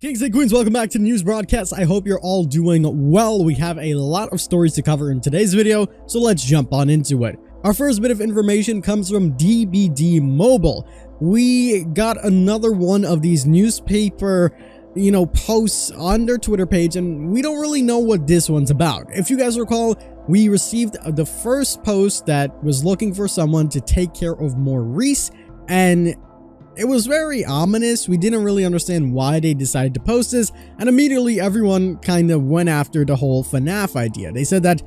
Kings and Queens, welcome back to the news broadcast. I hope you're all doing well. We have a lot of stories to cover in today's video, so let's jump on into it. Our first bit of information comes from DBD Mobile. We got another one of these newspaper, posts on their Twitter page, and we don't really know what this one's about. If you guys recall, we received the first post that was looking for someone to take care of Maurice, and it was very ominous. We didn't really understand why they decided to post this, and immediately everyone kind of went after the whole FNAF idea. They said that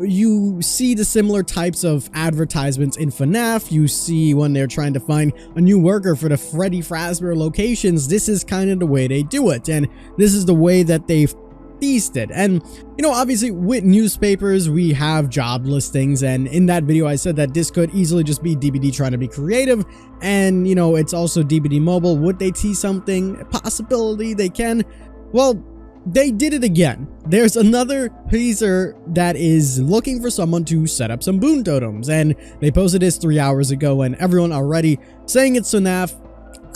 you see the similar types of advertisements in FNAF. You see when they're trying to find a new worker for the Freddy Fazbear locations. This is kind of the way they do it, and this is the way that they've teased it. And obviously with newspapers we have job listings, and in that video I said that this could easily just be DBD trying to be creative, and it's also DBD Mobile. Would they tease something? A possibility they can. Well, they did it again. There's another teaser that is looking for someone to set up some boon totems, and they posted this 3 hours ago, and everyone already saying it's FNAF.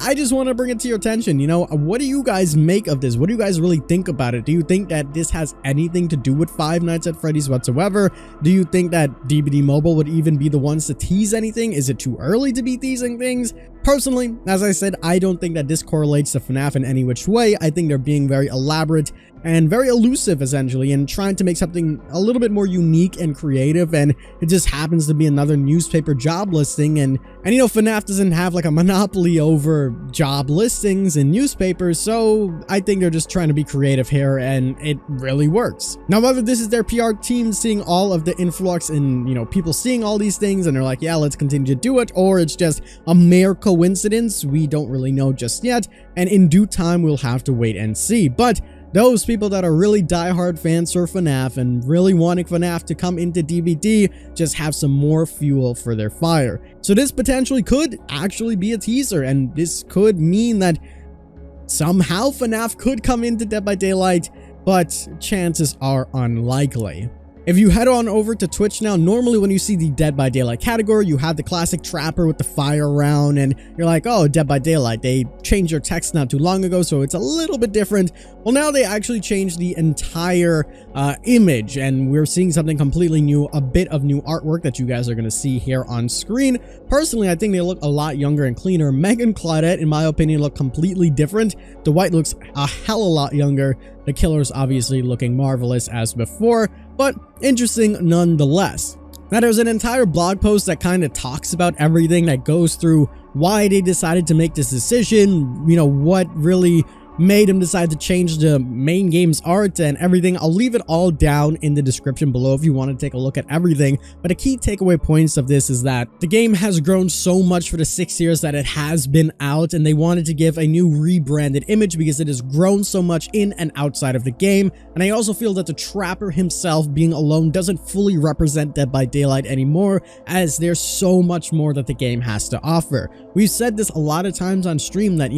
I just want to bring it to your attention. What do you guys make of this? What do you guys really think about it? Do you think that this has anything to do with Five Nights at Freddy's whatsoever? Do you think that DBD Mobile would even be the ones to tease anything? Is it too early to be teasing things? Personally, as I said, I don't think that this correlates to FNAF in any which way. I think they're being very elaborate and very elusive, essentially, and trying to make something a little bit more unique and creative, and it just happens to be another newspaper job listing. And FNAF doesn't have like a monopoly over job listings in newspapers, so I think they're just trying to be creative here, and it really works. Now, whether this is their PR team seeing all of the influx and people seeing all these things and they're like, yeah, let's continue to do it, or it's just a mere coincidence, we don't really know just yet, and in due time we'll have to wait and see. But those people that are really diehard fans for FNAF and really wanting FNAF to come into DBD just have some more fuel for their fire. So this potentially could actually be a teaser, and this could mean that somehow FNAF could come into Dead by Daylight, but chances are unlikely. If you head on over to Twitch now, normally when you see the Dead by Daylight category, you have the classic trapper with the fire round, and you're like, oh, Dead by Daylight. They changed their text not too long ago, so it's a little bit different. Well, now they actually changed the entire image, and we're seeing something completely new, a bit of new artwork that you guys are going to see here on screen. Personally, I think they look a lot younger and cleaner. Meg and Claudette, in my opinion, look completely different. Dwight looks a hell of a lot younger. The killer's obviously looking marvelous as before, but interesting nonetheless. Now, there's an entire blog post that kind of talks about everything, that goes through why they decided to make this decision, what really made them decide to change the main game's art and everything. I'll leave it all down in the description below if you want to take a look at everything. But the key takeaway points of this is that the game has grown so much for the 6 years that it has been out, and they wanted to give a new rebranded image because it has grown so much in and outside of the game. And I also feel that the trapper himself being alone doesn't fully represent Dead by Daylight anymore, as there's so much more that the game has to offer. We've said this a lot of times on stream that,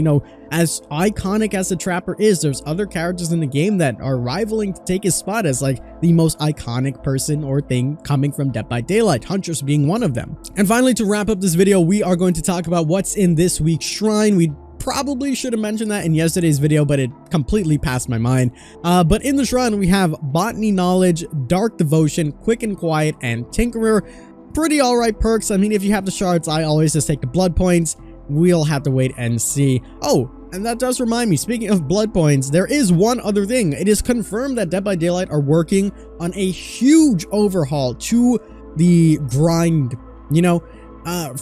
as iconic as the trapper is, there's other characters in the game that are rivaling to take his spot as like the most iconic person or thing coming from Dead by Daylight, Huntress being one of them. And finally, to wrap up this video, we are going to talk about what's in this week's shrine. We probably should have mentioned that in yesterday's video, but it completely passed my mind. But in the shrine, we have Botany Knowledge, Dark Devotion, Quick and Quiet, and Tinkerer. Pretty alright perks. I mean, if you have the shards, I always just take the blood points. We'll have to wait and see. Oh, and that does remind me, speaking of blood points, there is one other thing. It is confirmed that Dead by Daylight are working on a huge overhaul to the grind,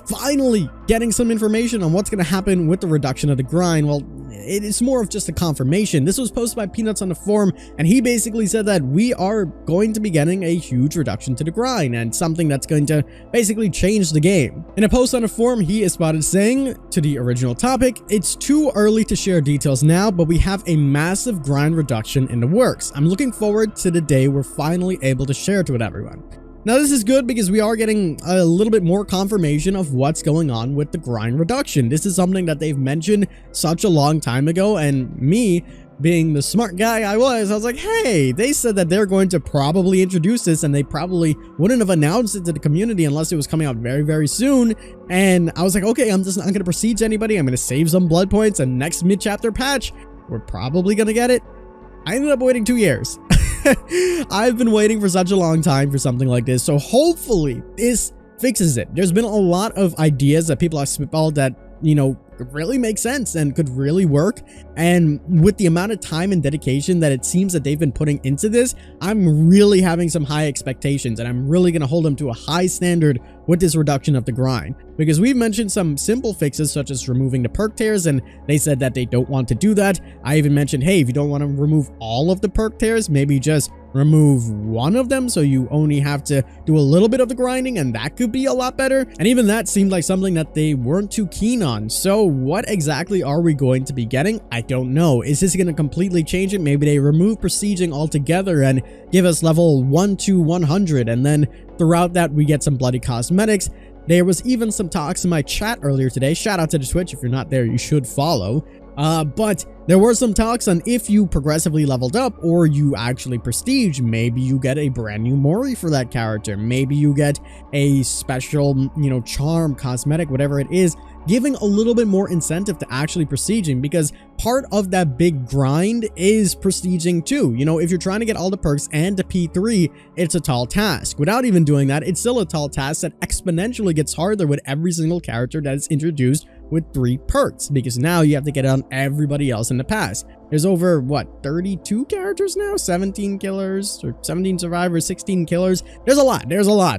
finally getting some information on what's going to happen with the reduction of the grind. Well, it is more of just a confirmation. This was posted by Peanits on the forum, and he basically said that we are going to be getting a huge reduction to the grind and something that's going to basically change the game. In a post on the forum, he is spotted saying to the original topic, "It's too early to share details now, but we have a massive grind reduction in the works. I'm looking forward to the day we're finally able to share it with everyone." Now, this is good because we are getting a little bit more confirmation of what's going on with the grind reduction. This is something that they've mentioned such a long time ago, and me, being the smart guy I was like, hey, they said that they're going to probably introduce this, and they probably wouldn't have announced it to the community unless it was coming out very, very soon. And I was like, okay, I'm just not going to proceed to anybody. I'm going to save some blood points, and next mid-chapter patch, we're probably gonna get it. I ended up waiting 2 years. I've been waiting for such a long time for something like this, so hopefully this fixes it. There's been a lot of ideas that people have spitballed that, you know, really make sense and could really work, and with the amount of time and dedication that it seems that they've been putting into this, I'm really having some high expectations, and I'm really going to hold them to a high standard with this reduction of the grind, because we've mentioned some simple fixes such as removing the perk tiers, and they said that they don't want to do that. I even mentioned, hey, if you don't want to remove all of the perk tiers, maybe just remove one of them so you only have to do a little bit of the grinding, and that could be a lot better. And even that seemed like something that they weren't too keen on. So what exactly are we going to be getting? I don't know. Is this going to completely change it? Maybe they remove prestiging altogether and give us level 1 to 100, and then throughout that we get some bloody cosmetics. There was even some talks in my chat earlier today. Shout out to the Twitch. If you're not there, you should follow. But there were some talks on if you progressively leveled up or you actually prestige, maybe you get a brand new Mori for that character. Maybe you get a special, you know, charm, cosmetic, whatever it is, giving a little bit more incentive to actually prestiging, because part of that big grind is prestiging too. You know, if you're trying to get all the perks and to P3, it's a tall task. Without even doing that, it's still a tall task that exponentially gets harder with every single character that is introduced with 3 perks, because now you have to get it on everybody else in the past. There's over, what, 32 characters now? 17 killers, or 17 survivors, 16 killers. There's a lot.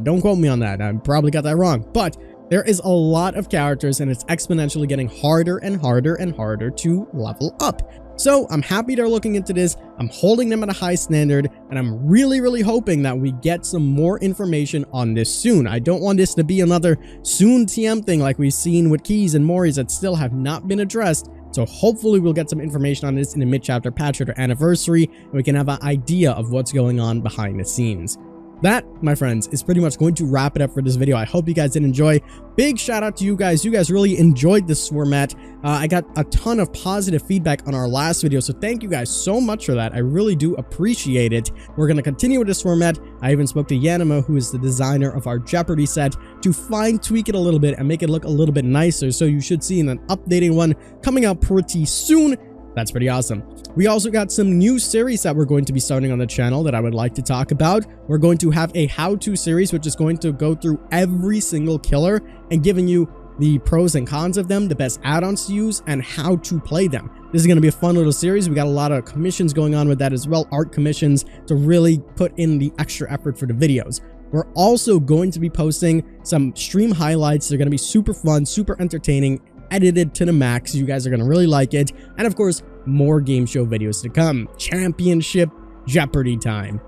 Don't quote me on that. I probably got that wrong, but there is a lot of characters, and it's exponentially getting harder and harder and harder to level up. So I'm happy they're looking into this. I'm holding them at a high standard, and I'm really hoping that we get some more information on this soon. I don't want this to be another soon TM thing like we've seen with keys and Moris that still have not been addressed. So hopefully we'll get some information on this in the mid-chapter patch or anniversary, and we can have an idea of what's going on behind the scenes. That, my friends, is pretty much going to wrap it up for this video. I hope you guys did enjoy. Big shout out to you guys. You guys really enjoyed this format. I got a ton of positive feedback on our last video, so thank you guys so much for that. I really do appreciate it. We're going to continue with this format. I even spoke to Yanima, who is the designer of our Jeopardy set, to fine tweak it a little bit and make it look a little bit nicer. So you should see an updating one coming out pretty soon. That's pretty awesome. We also got some new series that we're going to be starting on the channel that I would like to talk about. We're going to have a how-to series, which is going to go through every single killer and giving you the pros and cons of them, the best add-ons to use, and how to play them. This is going to be a fun little series. We got a lot of commissions going on with that as well, art commissions, to really put in the extra effort for the videos. We're also going to be posting some stream highlights. They're going to be super fun, super entertaining, edited to the max. You guys are going to really like it. And of course, more game show videos to come. Championship Jeopardy time.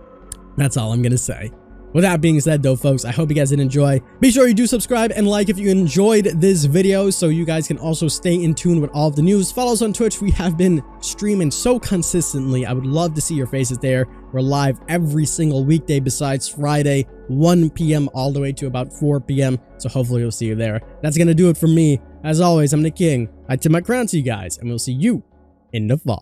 That's all I'm going to say. With that being said though, folks, I hope you guys did enjoy. Be sure you do subscribe and like if you enjoyed this video, so you guys can also stay in tune with all of the news. Follow us on Twitch. We have been streaming so consistently. I would love to see your faces there. We're live every single weekday besides Friday, 1 p.m. all the way to about 4 p.m. So hopefully we'll see you there. That's going to do it for me. As always, I'm the King. I tip my crown to you guys, and we'll see you in the fog.